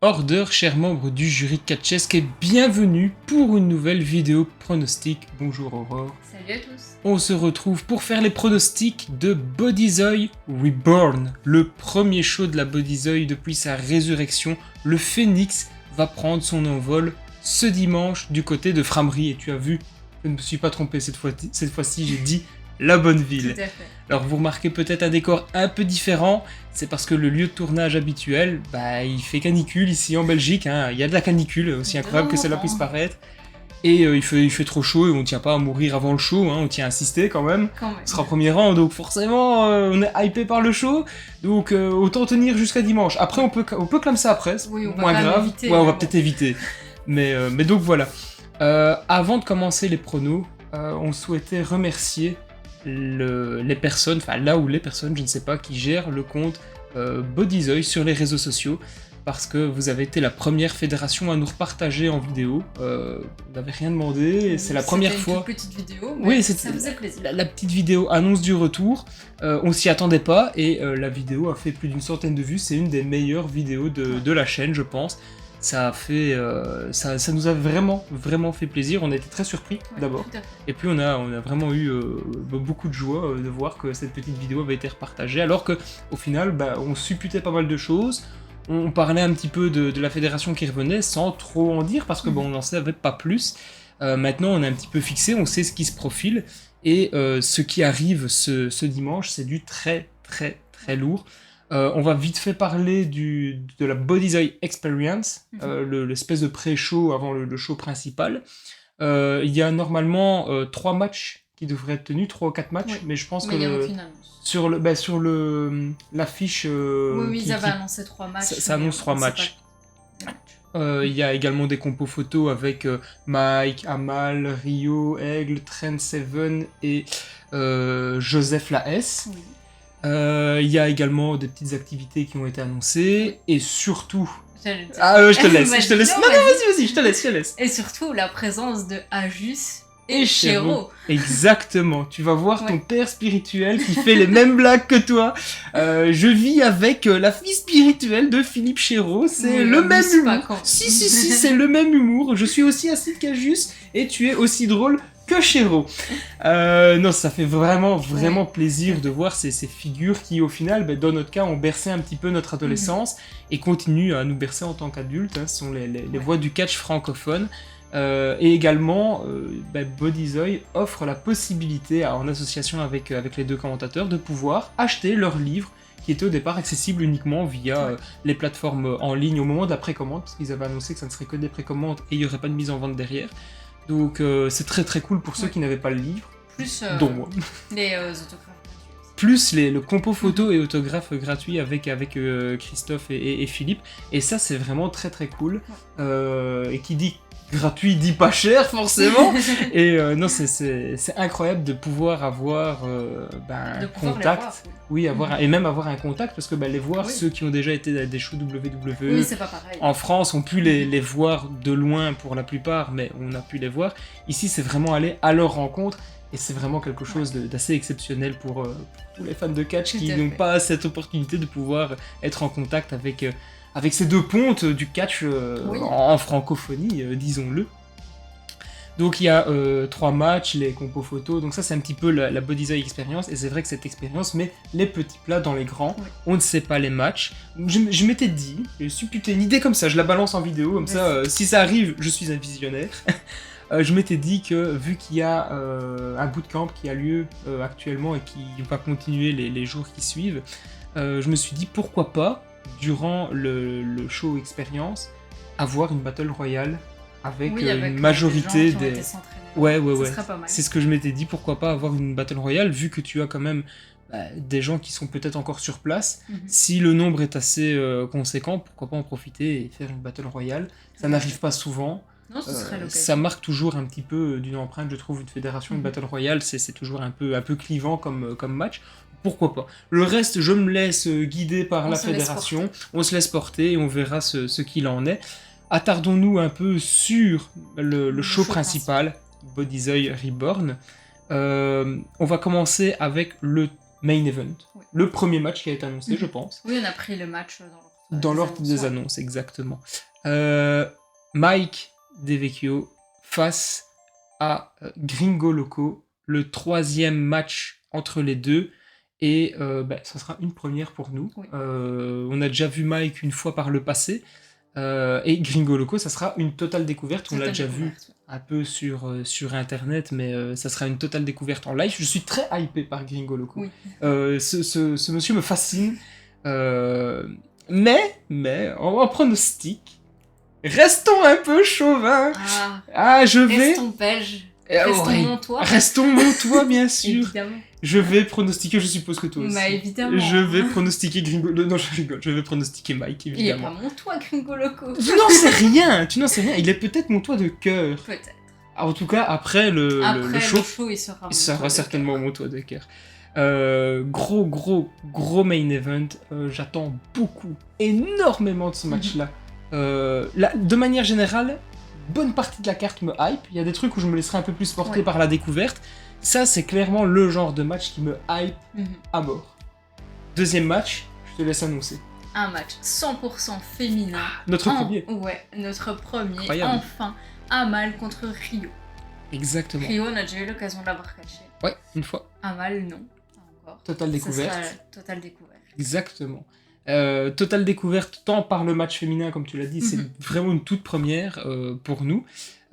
Order, chers membres du jury de Catchesque, et bienvenue pour une nouvelle vidéo pronostic. Bonjour Aurore. Salut à tous. On se retrouve pour faire les pronostics de Bodyzoy Reborn, le premier show de la Bodyzoy depuis sa résurrection. Le Phénix va prendre son envol ce dimanche du côté de Framery. Et tu as vu, je ne me suis pas trompé cette fois-ci, j'ai dit la bonne ville. Tout à fait. Alors vous remarquez peut-être un décor un peu différent, c'est parce que le lieu de tournage habituel, il fait canicule ici en Belgique, hein. Il y a de la canicule, aussi incroyable que cela puisse paraître. Et il fait trop chaud et on tient pas à mourir avant le show, hein. On tient à assister quand même. On sera premier rang, donc forcément on est hypé par le show, donc autant tenir jusqu'à dimanche. Après on peut clamer ça après, oui, on moins va grave, éviter, ouais, on va peut-être éviter. Mais donc voilà. Avant de commencer les pronos, on souhaitait remercier les personnes, enfin là où les personnes, je ne sais pas, qui gèrent le compte Bodyzoy sur les réseaux sociaux, parce que vous avez été la première fédération à nous repartager en vidéo. Vous n'avez rien demandé, et c'est la première fois. C'était une toute petite vidéo, mais oui, ça faisait plaisir. La petite vidéo annonce du retour. On s'y attendait pas, et la vidéo a fait plus d'une centaine de vues. C'est une des meilleures vidéos de la chaîne, je pense. Ça nous a vraiment fait plaisir. On a été très surpris d'abord. Et puis on a vraiment eu beaucoup de joie de voir que cette petite vidéo avait été repartagée. Alors que au final, on supputait pas mal de choses. On parlait un petit peu de la fédération qui revenait sans trop en dire parce que on n'en savait pas plus. Maintenant on est un petit peu fixé, on sait ce qui se profile. Et ce qui arrive ce dimanche, c'est du très lourd. On va vite fait parler de la Bodyzoy Experience, l'espèce de pré-show avant le show principal. Il y a normalement 3 matchs qui devraient être tenus, 3 ou 4 matchs, mais je pense que sur l'affiche... oui, ils avaient annoncé 3 matchs. Ça annonce 3 matchs. Il y a également des compos photos avec Mike, Amal, Rio, Aigle, Trent Seven et Joseph La S. Oui. Il y a également des petites activités qui ont été annoncées, et surtout... je te laisse. Non, vas-y, je te laisse. Et surtout, la présence de Ajus et Chéro. Exactement, tu vas voir ton père spirituel qui fait les mêmes blagues que toi. Je vis avec la fille spirituelle de Philippe Chéro, c'est le même humour. Si, c'est le même humour. Je suis aussi acide qu'Ajus, et tu es aussi drôle que Chéro. Non, ça fait vraiment plaisir de voir ces figures qui, au final, dans notre cas, ont bercé un petit peu notre adolescence et continuent à nous bercer en tant qu'adultes. Ce sont les voix du catch francophone. Et également, Bodyzoy offre la possibilité, en association avec les deux commentateurs, de pouvoir acheter leurs livres qui étaient au départ accessibles uniquement via les plateformes en ligne au moment de la précommande, parce qu'ils avaient annoncé que ça ne serait que des précommandes et il n'y aurait pas de mise en vente derrière. Donc c'est très cool pour ceux qui n'avaient pas le livre, dont moi. Les autographes gratuits. Plus le compo photo et autographe gratuit avec Christophe et Philippe. Et ça c'est vraiment très cool. Et qui dit gratuit dit pas cher forcément. Et non, c'est incroyable de pouvoir avoir un contact. Oui, et même avoir un contact, parce que les voir, ceux qui ont déjà été à des shows WWE c'est pas pareil. En France ont pu les voir de loin pour la plupart, mais on a pu les voir. Ici, c'est vraiment aller à leur rencontre, et c'est vraiment quelque chose d'assez exceptionnel pour les fans de catch qui n'ont pas cette opportunité de pouvoir être en contact avec ces deux pontes du catch en francophonie, disons-le. Donc il y a 3 matchs, les compos photos, donc ça c'est un petit peu la Bodyzoy Experience, et c'est vrai que cette expérience met les petits plats dans les grands, on ne sait pas les matchs. Je m'étais dit, je suis putain une idée comme ça, je la balance en vidéo, comme ça, si ça arrive, je suis un visionnaire. Je m'étais dit que vu qu'il y a un bootcamp qui a lieu actuellement et qui va continuer les jours qui suivent, je me suis dit pourquoi pas, durant le show expérience, avoir une battle royale avec une majorité des... Ouais. C'est ce que je m'étais dit, pourquoi pas avoir une battle royale, vu que tu as quand même des gens qui sont peut-être encore sur place. Si le nombre est assez conséquent, pourquoi pas en profiter et faire une battle royale. Ça n'arrive pas souvent. Non, ce serait l'occasion. Ça marque toujours un petit peu d'une empreinte, je trouve, une fédération, une battle royale, c'est toujours un peu clivant comme match. Pourquoi pas. Le reste, je me laisse guider par la fédération, on se laisse porter et on verra ce qu'il en est. Attardons-nous un peu sur le show principal, Bodyzoy Reborn. On va commencer avec le main event, le premier match qui a été annoncé, je pense. Oui, on a pris le match dans l'ordre Dans l'ordre des annonces, exactement. Mike DeVecchio face à Gringo Loco, le 3e match entre les deux. Et ça sera une première pour nous. Oui. On a déjà vu Mike une fois par le passé. Et Gringo Loco, ça sera une totale découverte. On l'a déjà vu un peu sur Internet, mais ça sera une totale découverte en live. Je suis très hypé par Gringo Loco. Oui. Ce monsieur me fascine. Mais en pronostic, restons un peu chauvins. Je vais... Restons belges. Restons montois. Restons montois, bien sûr. Évidemment. Je vais pronostiquer, je suppose que toi aussi. Bah évidemment. Je vais pronostiquer Gringo... Non, je rigole. Je vais pronostiquer Mike, évidemment. Il est pas montois, Gringo Loco. Tu n'en sais rien. Il est peut-être montois de cœur. Peut-être. En tout cas, après le show, il sera certainement montois de cœur. Gros main event. J'attends énormément de ce match-là. De manière générale, bonne partie de la carte me hype. Il y a des trucs où je me laisserai un peu plus porter par la découverte. Ça, c'est clairement le genre de match qui me hype à mort. Deuxième match, je te laisse annoncer. Un match 100% féminin. Notre premier. Ouais, notre premier. Incroyable. Enfin, Amal contre Rio. Exactement. Rio, on a déjà eu l'occasion de l'avoir catché. Ouais, une fois. Amal, non. Pas encore. Totale découverte. Ça sera totale découverte. Exactement. Totale découverte tant par le match féminin, comme tu l'as dit, c'est vraiment une toute première pour nous.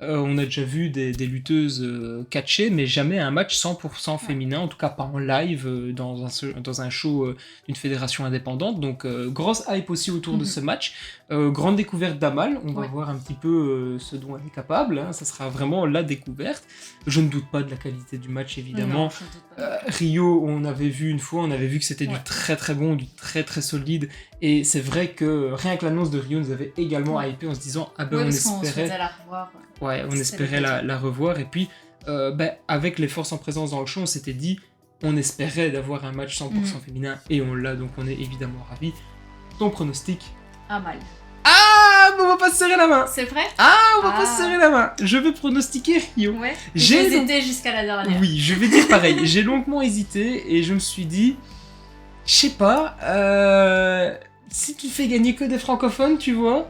On a déjà vu des lutteuses catchées, mais jamais un match 100% féminin, en tout cas pas en live dans un show d'une fédération indépendante. Donc grosse hype aussi autour de ce match. Grande découverte d'Amal, on va voir un petit peu ce dont elle est capable, hein. Ça sera vraiment la découverte. Je ne doute pas de la qualité du match, évidemment. Non, Rio, on avait vu une fois, on avait vu que c'était du très très bon, du très très solide. Et c'est vrai que rien que l'annonce de Rio nous avait également hypé en se disant on espérait la revoir. on espérait la revoir. Et puis avec les forces en présence dans le show, on s'était dit on espérait d'avoir un match 100% féminin et on l'a, donc on est évidemment ravis. Ton pronostic? Amal. On va pas se serrer la main. C'est vrai? On va pas se serrer la main. Je vais pronostiquer Rio. Ouais. J'ai hésité jusqu'à la dernière. Oui, je vais dire pareil. J'ai longuement hésité et je me suis dit, je sais pas, si tu fais gagner que des francophones, tu vois,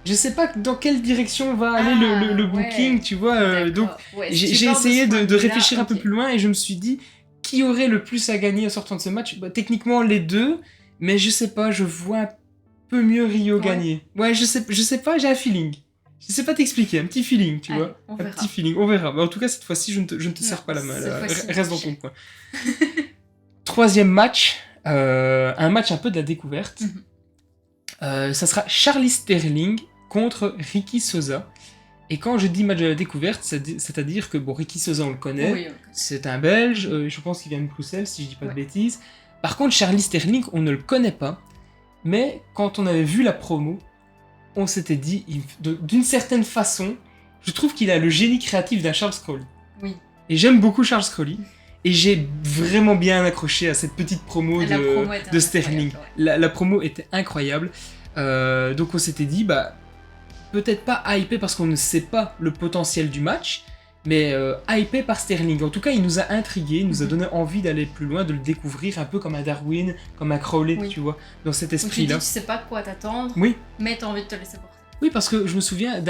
je sais pas dans quelle direction va aller le booking, tu vois. Donc j'ai essayé de réfléchir un peu plus loin et je me suis dit, qui aurait le plus à gagner en sortant de ce match? Techniquement les deux, mais je sais pas, je vois un peu mieux Rio gagner. Ouais, je sais pas, j'ai un feeling. Je sais pas t'expliquer, un petit feeling, tu vois. On verra. Petit feeling, on verra. Mais en tout cas, cette fois-ci, je ne te serre pas la main. Là. Reste dans ton coin. Troisième match, un match un peu de la découverte. Ça sera Charlie Sterling contre Ricky Sosa. Et quand je dis match de la découverte, c'est-à-dire que Ricky Sosa, on le connaît. C'est un Belge, je pense qu'il vient de Bruxelles, si je dis pas de bêtises. Par contre, Charlie Sterling, on ne le connaît pas. Mais quand on avait vu la promo, on s'était dit, d'une certaine façon, je trouve qu'il a le génie créatif d'un Charles Crowley. Oui. Et j'aime beaucoup Charles Crowley. Et j'ai vraiment bien accroché à cette petite promo de Sterling. La promo était incroyable. Donc on s'était dit, peut-être pas hypé parce qu'on ne sait pas le potentiel du match, mais hypé par Sterling. En tout cas, il nous a intrigués, il nous a donné envie d'aller plus loin, de le découvrir un peu comme un Darwin, comme un Crowley, tu vois, dans cet esprit-là. Tu sais pas quoi t'attendre, mais t'as envie de te laisser porter. Oui, parce que je me souviens,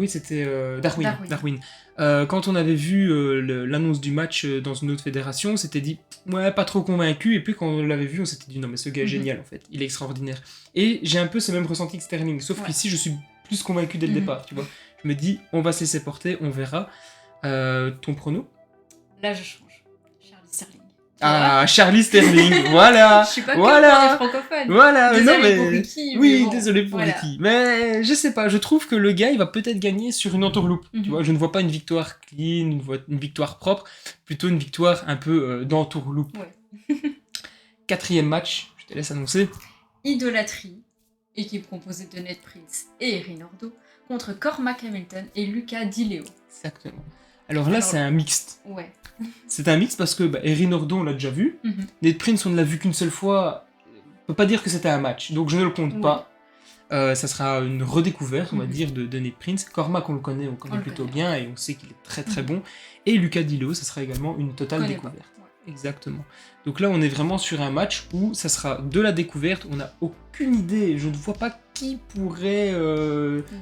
c'était Darwin. Quand on avait vu l'annonce du match dans une autre fédération, on s'était dit, pas trop convaincu, et puis quand on l'avait vu, on s'était dit, non mais ce gars est génial en fait, il est extraordinaire. Et j'ai un peu ce même ressenti que Sterling, sauf qu'ici je suis plus convaincu dès le départ, tu vois. Je me dis, on va se laisser porter, on verra. Ton prono? Là je change. Charlie Sterling. Charlie Sterling, voilà. Je suis pas que pour les francophones. Voilà, désolé pour Ricky. Oui, désolé pour Ricky. Mais je sais pas, je trouve que le gars, il va peut-être gagner sur une entourloupe. Tu vois, je ne vois pas une victoire clean, une victoire propre, plutôt une victoire un peu d'entourloupe. Quatrième match, je te laisse annoncer. Idolâtrie, équipe composée de Ned Prince et Erin Ordo, contre Cormac Hamilton et Lucas Di Leo. Exactement. Alors là, c'est un mixte. Ouais. C'est un mix parce que Erin Ordo, on l'a déjà vu. Ned Prince, on ne l'a vu qu'une seule fois. On peut pas dire que c'était un match, donc je ne le compte pas. Ça sera une redécouverte, on va dire, de Ned Prince. Cormac, on le connaît plutôt bien et on sait qu'il est très très bon. Et Lucas Di Leo, ça sera également une totale découverte. Exactement. Donc là, on est vraiment sur un match où ça sera de la découverte. On n'a aucune idée. Je ne vois pas qui pourrait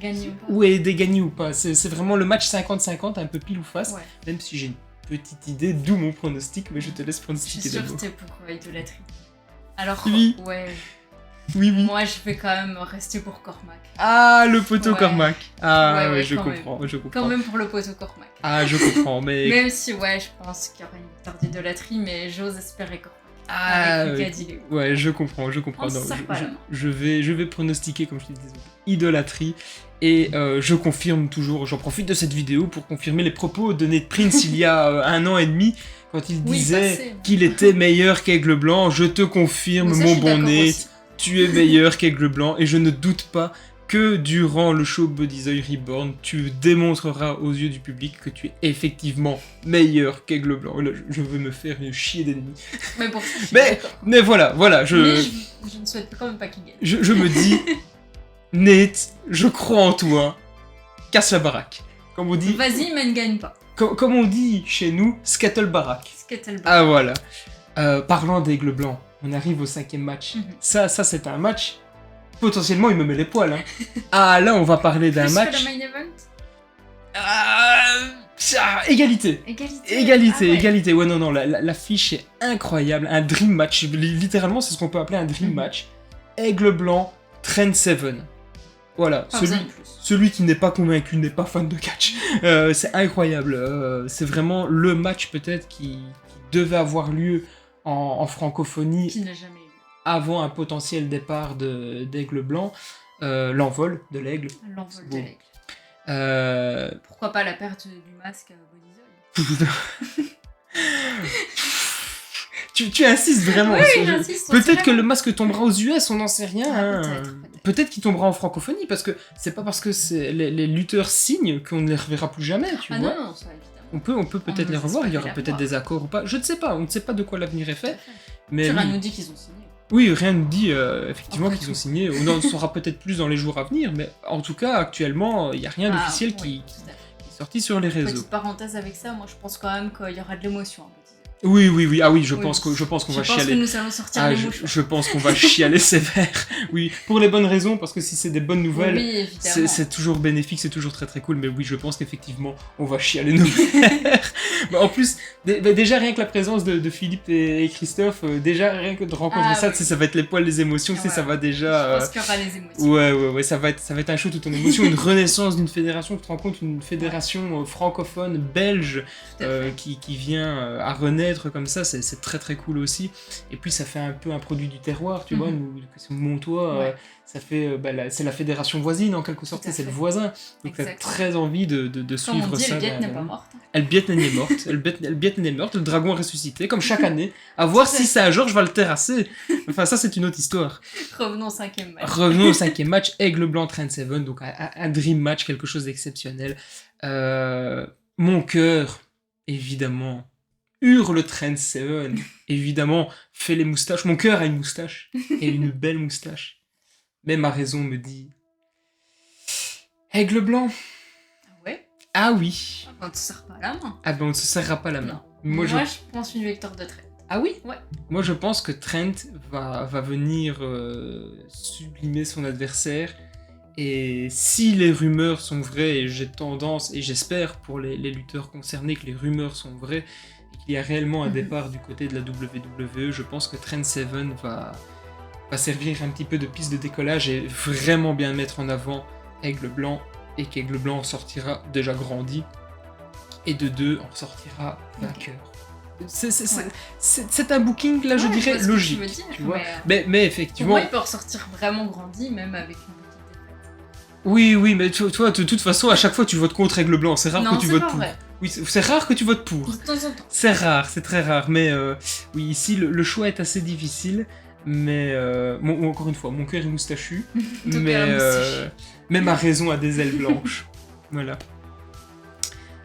Gagner ou pas. gagner ou pas. C'est vraiment le match 50-50, un peu pile ou face. Ouais. Même si j'ai une petite idée, d'où mon pronostic, mais je te laisse Je suis pronostiquer sûre d'abord. que t'es pour idolâtrie. Alors, Oui. ouais, Oui, oui. moi je vais quand même rester pour Cormac. Ah, le poteau Ouais. Cormac. Ah, Ouais, ouais, ouais, je quand comprends. Quand même pour le poteau Cormac. Ah, je comprends, mais... Même si, ouais, je pense qu'il y aura une victoire d'idolâtrie, mais j'ose espérer Cormac. Ah, Avec ouais. Lucas Di Leo. Ouais, je comprends. On se Non, serre pas la main. je vais pronostiquer, comme je te disais, donc, idolâtrie. Et je confirme toujours, j'en profite de cette vidéo pour confirmer les propos de Nate Prince il y a 1 an et demi, quand il Oui, disait passé. qu'il était meilleur qu'Aigle Blanc. Je te confirme, Mais ça, je mon suis bon d'accord Nate, aussi. tu es meilleur qu'Aigle Blanc. Et je ne doute pas que durant le show Body's Eye Reborn, tu démontreras aux yeux du public que tu es effectivement meilleur qu'Aigle Blanc. Là, je veux me faire une chier d'ennemis. Mais pour ça, je suis Mais- d'accord. Mais voilà, Mais je je ne souhaite quand même pas qu'il gagne. me dis, Nate, je crois en toi, casse la baraque. Comme on dit, Vas-y, mais ne gagne pas. comme on dit chez nous, scattle baraque. Scattle Ah voilà. Parlant d'Aigle Blanc, on arrive au 5e match. Mhm. Ça c'est un match. Potentiellement, il me met les poils. Hein. Ah là, on va parler d'un Plus match. que le main event. Égalité. Égalité. Ah ouais. Égalité. Ouais, non, l'affiche est incroyable. Un dream match. Littéralement, c'est ce qu'on peut appeler un dream Mhm. match. Aigle Blanc, Trent Seven. Voilà, Pas besoin de plus. celui qui n'est pas convaincu n'est pas fan de catch. C'est incroyable. C'est vraiment le match peut-être qui devait avoir lieu en francophonie Qui n'a jamais eu. avant un potentiel départ d'Aigle Blanc. L'envol de l'aigle. L'envol de Bon. l'aigle. Euh, Pourquoi pas la perte du masque à Body's Eye. tu insistes vraiment. Oui, sur- j'insiste. Peut-être que le masque tombera aux US, on n'en sait rien. Ah, hein. peut-être. Peut-être qu'il tombera en francophonie, parce que c'est pas parce que les lutteurs signent qu'on ne les reverra plus jamais, tu Ah vois. non, ça évidemment. On peut peut-être On les ne revoir, sait il y pas aura les peut-être revoir. des accords ou pas. Je ne sais pas, on ne sait pas de quoi l'avenir est fait. Mais Tira oui. nous dit qu'ils ont signé. Oui, rien ne dit effectivement Après qu'ils tout. ont signé. On en saura peut-être plus dans les jours à venir, mais en tout cas, actuellement, il n'y a rien d'officiel oui, qui tout à fait. est sorti sur les réseaux. Petite parenthèse avec ça, moi je pense quand même qu'il y aura de l'émotion. Oui. Ah oui, je Oui. pense qu'on va Je pense que chialer. nous allons sortir Ah, les je, mouchoirs. je pense qu'on va chialer sévère. Oui, pour les bonnes raisons, parce que si c'est des bonnes nouvelles, Oui, évidemment. c'est toujours bénéfique, c'est toujours très très cool. Mais oui, je pense qu'effectivement, on va chialer nos mères. Bah, en plus, déjà rien que la présence de Philippe et Christophe, déjà rien que de rencontrer Ah, ça, oui. tu sais, ça va être les poils, les émotions, tu sais, Ouais. ça va Je déjà. pense qu'il y aura les émotions. Ouais, ça va être un show tout en émotion, une renaissance d'une fédération, tu te rends compte, une fédération francophone, belge, Tout à fait. qui vient à renaître comme ça, c'est très très cool aussi. Et puis ça fait un peu un produit du terroir, tu vois, nous, c'est Montois, Ouais. ça fait, c'est la fédération voisine en quelque sorte, Tout à c'est le fait. voisin, donc t'as Exactement. très envie de Comme suivre on dit, ça. le guette n'est pas morte. Elle Bietnen est morte, elle Bietnen est morte, le dragon est ressuscité, comme chaque année, à voir si Saint-Georges va le terrasser. Enfin ça c'est une autre histoire. Revenons au 5e match. Revenons au 5e match, Aigle Blanc Trent Seven, donc un dream match, quelque chose d'exceptionnel. Mon cœur, évidemment, hurle Trent Seven, évidemment, fait les moustaches. Mon cœur a une moustache, et une belle moustache. Mais ma raison me dit... Aigle Blanc. Ah ouais. Ah oui. On ne se serre pas la main. Ah ben on ne se serrera pas la main. Non. Moi, Moi, je pense une victoire de Trent. Ah oui? Ouais. Moi je pense que Trent va venir sublimer son adversaire. Et si les rumeurs sont vraies, et j'ai tendance, et j'espère pour les lutteurs concernés que les rumeurs sont vraies, et qu'il y a réellement un départ du côté de la WWE, je pense que Trent Seven va servir un petit peu de piste de décollage et vraiment bien mettre en avant Aigle Blanc, et qu'Aigle Blanc en sortira déjà grandi, et de deux en sortira vainqueur. C'est un booking, là, je Ouais, dirais, vois ce que logique. tu veux dire, Tu vois. mais, Mais pour effectivement... moi, il peut ressortir vraiment grandi, même avec une petite défaite. Oui, mais tu vois, de toute façon, à chaque fois, tu votes contre Aigle Blanc. C'est rare Non, que tu c'est votes pas pour. vrai. Oui, c'est rare que tu votes pour. De temps en temps. C'est rare, c'est très rare. Mais oui, ici, le choix est assez difficile. Mais encore une fois, mon cœur est moustachu. Ton mais, cœur est moustachu. mais ma raison a des ailes blanches. Voilà.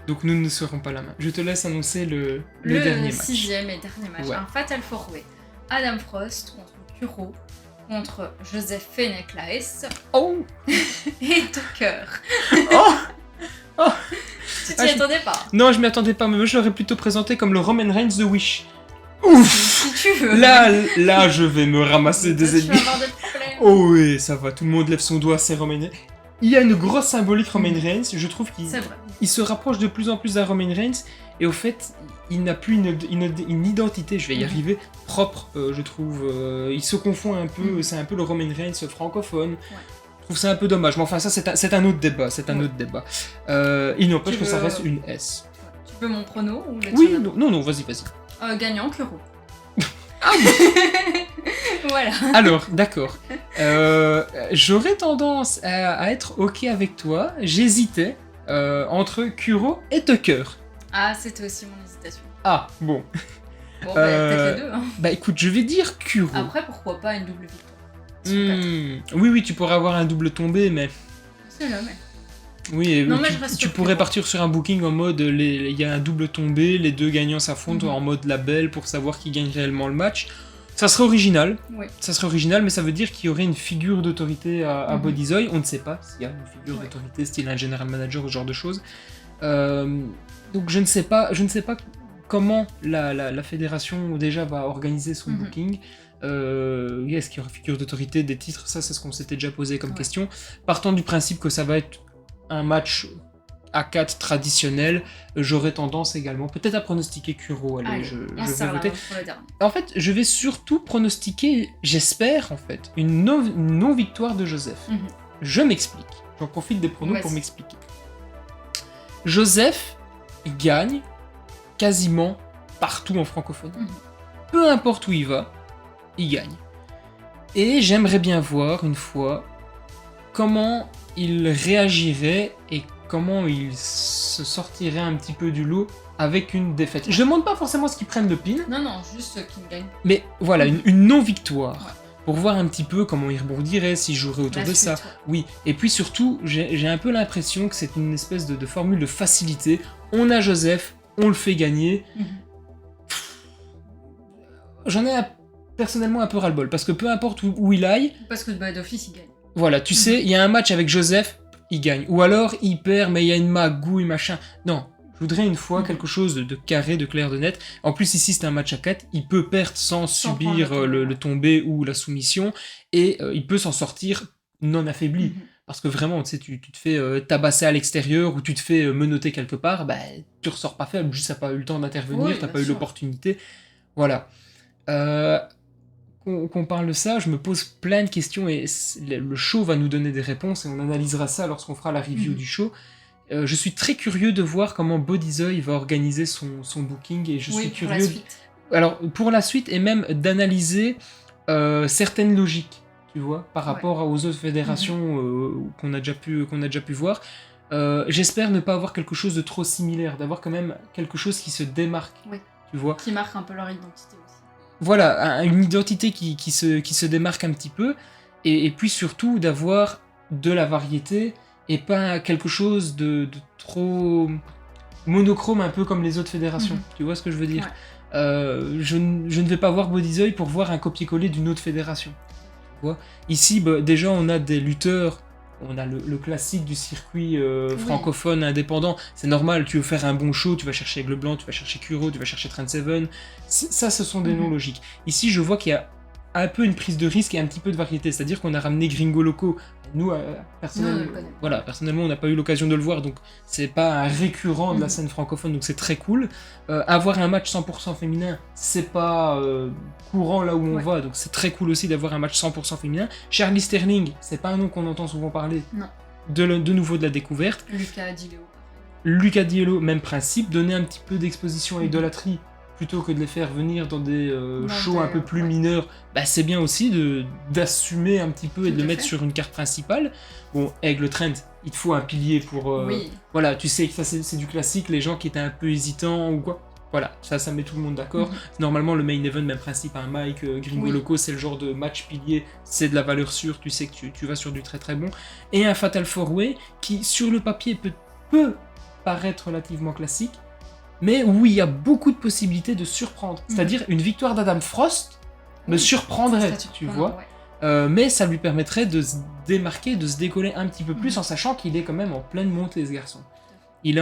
Donc nous ne serons pas la main. Je te laisse annoncer le dernier match. 6e et dernier match. Ouais. Un Fatal 4-Way. Adam Frost contre Kuro, contre Joseph Fenech-Laes Oh et Tucker. Oh Tu t'y Ah, je- attendais pas? Non, je m'y attendais pas, mais moi je l'aurais plutôt présenté comme le Roman Reigns de Wish. Ouf. Si tu veux. Là, je vais me ramasser des Tu vas ennemis. avoir des problèmes. Oh oui, ça va, tout le monde lève son doigt, c'est Roman Reigns. Il y a une grosse symbolique Roman Reigns, je trouve qu'il C'est vrai. il se rapproche de plus en plus d'un Roman Reigns, et au fait, il n'a plus une identité, je vais y arriver, propre, je trouve. Il se confond un peu, c'est un peu le Roman Reigns francophone. Je trouve ça un peu dommage, mais enfin ça c'est un autre débat, autre débat. Il n'empêche Tu que ça veux- reste une S. Tu veux mon prono ou le Oui, tien non, vas-y. Gagnant, Kuro. Ah Voilà. Alors, d'accord. J'aurais tendance à être ok avec toi. J'hésitais entre Kuro et Tucker. Ah, c'était aussi mon hésitation. Ah, bon. Bon, bah, peut-être les deux. Hein. Bah écoute, je vais dire Kuro. Après, pourquoi pas une double victoire sur quatre. Oui, tu pourrais avoir un double tombé, mais... C'est là, mais. Oui, et Non, oui, mais je reste tu sur pourrais Kuro. partir sur un booking en mode il y a un double tombé, les deux gagnants s'affrontent en mode label pour savoir qui gagne réellement le match. Ça serait original. Oui. Ça serait original, mais ça veut dire qu'il y aurait une figure d'autorité à Bodyzoy. On ne sait pas s'il y a une figure d'autorité, style un general manager ou ce genre de choses. Donc je ne sais pas comment la fédération déjà va organiser son booking. Est-ce qu'il y aura figure d'autorité, des titres, ça c'est ce qu'on s'était déjà posé comme question. Partant du principe que ça va être un match à 4 traditionnel, j'aurais tendance également peut-être à pronostiquer Kuro. Allez, je vais voter. Pour le dernier. En fait, je vais surtout pronostiquer, j'espère en fait, une non-victoire de Joseph. Je m'explique. J'en profite des pronos pour m'expliquer. Joseph gagne quasiment partout en francophonie. Peu importe où il va, il gagne. Et j'aimerais bien voir une fois comment il réagirait et comment il se sortirait un petit peu du lot avec une défaite. Je demande pas forcément ce qu'il prenne le pin, Non, juste qu'il gagne. mais voilà, une non-victoire. Pour voir un petit peu comment il rebondirait, s'il jouerait autour de ça. Oui, et puis surtout, j'ai un peu l'impression que c'est une espèce de formule de facilité. On a Joseph, on le fait gagner. J'en ai personnellement un peu ras-le-bol, parce que peu importe où il aille... Parce que d'office, il gagne. Voilà, tu sais, il y a un match avec Joseph, il gagne. Ou alors, il perd, mais il y a une magouille, machin. Non, je voudrais une fois quelque chose de carré, de clair, de net. En plus, ici, c'est un match à 4. Il peut perdre sans subir le tombé ou la soumission. Et il peut s'en sortir non affaibli. Parce que vraiment, tu sais, tu te fais tabasser à l'extérieur ou tu te fais menotter quelque part, bah, tu ressors pas faible, juste t'as pas eu le temps d'intervenir, t'as pas eu l'opportunité. Voilà. Qu'on parle de ça, je me pose plein de questions et le show va nous donner des réponses et on analysera ça lorsqu'on fera la review du show. Je suis très curieux de voir comment Bodyzoy va organiser son booking et je suis curieux. Pour la suite. Alors pour la suite et même d'analyser certaines logiques, tu vois, par rapport aux autres fédérations qu'on a déjà pu voir. J'espère ne pas avoir quelque chose de trop similaire, d'avoir quand même quelque chose qui se démarque, tu vois. Qui marque un peu leur identité aussi. Voilà, une identité qui se démarque un petit peu, et puis surtout d'avoir de la variété, et pas quelque chose de trop monochrome, un peu comme les autres fédérations, tu vois ce que je veux dire. Je ne vais pas voir Bodyzoy pour voir un copier-coller d'une autre fédération. Tu vois. Ici, déjà, on a des lutteurs. On a le classique du circuit francophone indépendant. C'est normal, tu veux faire un bon show, tu vas chercher Aigle Blanc, tu vas chercher Kuro, tu vas chercher Trent Seven. Ça, ce sont des noms logiques. Ici, je vois qu'il y a un peu une prise de risque et un petit peu de variété. C'est-à-dire qu'on a ramené Gringo Loco. Nous, personnellement, on n'a pas eu l'occasion de le voir, donc c'est pas un récurrent de la scène francophone, donc c'est très cool. Avoir un match 100% féminin, c'est pas courant là où on va, donc c'est très cool aussi d'avoir un match 100% féminin. Charlie Sterling, c'est pas un nom qu'on entend souvent parler. Non. De nouveau de la découverte. Lucas Diello, même principe, donner un petit peu d'exposition à idolâtrie plutôt que de les faire venir dans des shows un peu plus mineurs, bah c'est bien aussi d'assumer un petit peu et de le mettre sur une carte principale. Bon, Aigle Trent, il te faut un pilier pour... Voilà, tu sais que ça c'est du classique, les gens qui étaient un peu hésitants ou quoi. Voilà, ça met tout le monde d'accord. Normalement, le main event, même principe, un Mike, Gringo Loco, c'est le genre de match pilier, c'est de la valeur sûre, tu sais que tu vas sur du très très bon. Et un Fatal 4-Way qui, sur le papier, peut paraître relativement classique, mais où il y a beaucoup de possibilités de surprendre. C'est-à-dire, une victoire d'Adam Frost me surprendrait, tu vois. Mais ça lui permettrait de se démarquer, de se décoller un petit peu plus, en sachant qu'il est quand même en pleine montée, ce garçon. il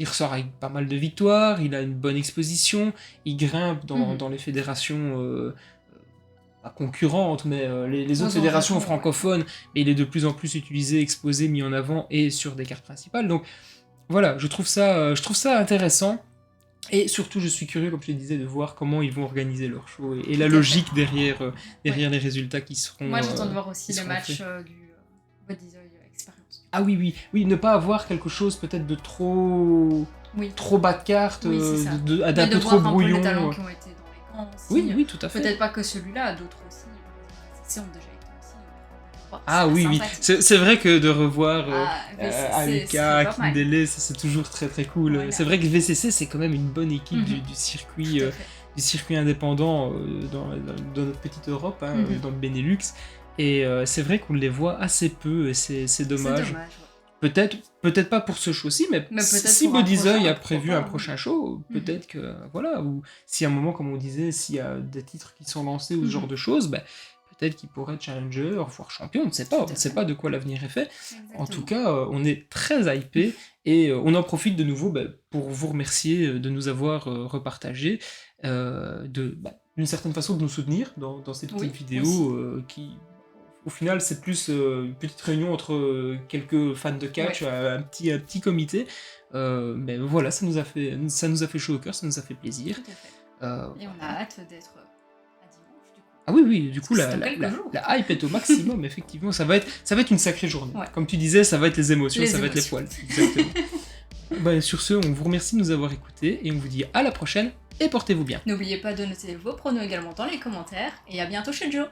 ressort avec pas mal de victoires, il a une bonne exposition, il grimpe dans les fédérations pas concurrentes, mais les autres fédérations francophones, mais il est de plus en plus utilisé, exposé, mis en avant et sur des cartes principales. Donc voilà, je trouve ça intéressant. Et surtout, je suis curieux, comme je te disais, de voir comment ils vont organiser leur show et la logique derrière les résultats qui seront. Moi, j'attends de voir aussi les matchs du Bodies Experience. Ah oui, ne pas avoir quelque chose peut-être de trop bas de carte, d'un peu trop brouillon. Les talents qui ont été dans les camps aussi. Oui, tout à fait. Peut-être pas que celui-là, d'autres aussi. Ces ont déjà été aussi. Oui. C'est vrai que de revoir Alika, Kindele, c'est toujours très très cool. Voilà. C'est vrai que VCC, c'est quand même une bonne équipe du circuit indépendant dans notre petite Europe, dans le Benelux. Et c'est vrai qu'on les voit assez peu, et c'est dommage. Peut-être pas pour ce show-ci, mais si Bodies a prévu un prochain show, peut-être que, voilà, ou si à un moment, comme on disait, s'il y a des titres qui sont lancés ou ce genre de choses, peut-être qu'il pourrait être challenger, voire champion, on ne sait pas de quoi l'avenir est fait. Exactement. En tout cas, on est très hypé et on en profite de nouveau pour vous remercier de nous avoir repartagé, d'une certaine façon de nous soutenir dans ces petites vidéos qui, au final, c'est plus une petite réunion entre quelques fans de catch, un petit comité. Mais voilà, ça nous a fait chaud au cœur, ça nous a fait plaisir. Tout à fait. Et on a hâte d'être... Ah oui, du coup, la hype est au maximum, effectivement. Ça va être une sacrée journée. Ouais. Comme tu disais, ça va être les émotions, ça va être les poils. Exactement. Sur ce, on vous remercie de nous avoir écoutés et on vous dit à la prochaine et portez-vous bien. N'oubliez pas de noter vos pronos également dans les commentaires et à bientôt chez Joe.